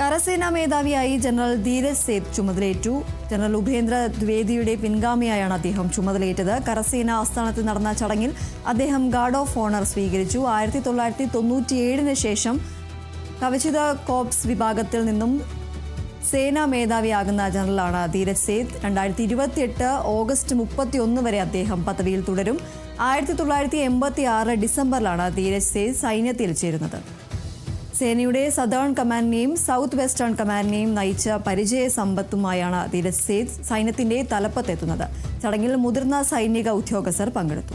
കരസേനാ മേധാവിയായി ജനറൽ ധീരജ് സേത്ത് ചുമതലയേറ്റു. ജനറൽ ഉപേന്ദ്ര ദ്വിവേദിയുടെ പിൻഗാമിയായാണ് അദ്ദേഹം ചുമതലയേറ്റത്. കരസേനാ ആസ്ഥാനത്ത് നടന്ന ചടങ്ങിൽ അദ്ദേഹം ഗാർഡ് ഓഫ് ഓണർ സ്വീകരിച്ചു. 1997 ശേഷം കവചിത കോപ്സ് വിഭാഗത്തിൽ നിന്നും സേനാ മേധാവിയാകുന്ന ജനറലാണ് ധീരജ് സേത്ത്. 2028 ഓഗസ്റ്റ് 31 വരെ അദ്ദേഹം പദവിയിൽ തുടരും. 1986 ഡിസംബറിലാണ് ധീരജ് സേത്ത് സൈന്യത്തിൽ ചേരുന്നത്. സേനയുടെ സദേൺ കമാൻഡിനെയും സൗത്ത് വെസ്റ്റേൺ കമാൻഡിനെയും നയിച്ച പരിചയ സമ്പത്തുമായാണ് ധീരജ് സേത്ത് സൈന്യത്തിന്റെ തലപ്പത്തെത്തുന്നത്. ചടങ്ങിൽ മുതിർന്ന സൈനിക ഉദ്യോഗസ്ഥർ പങ്കെടുത്തു.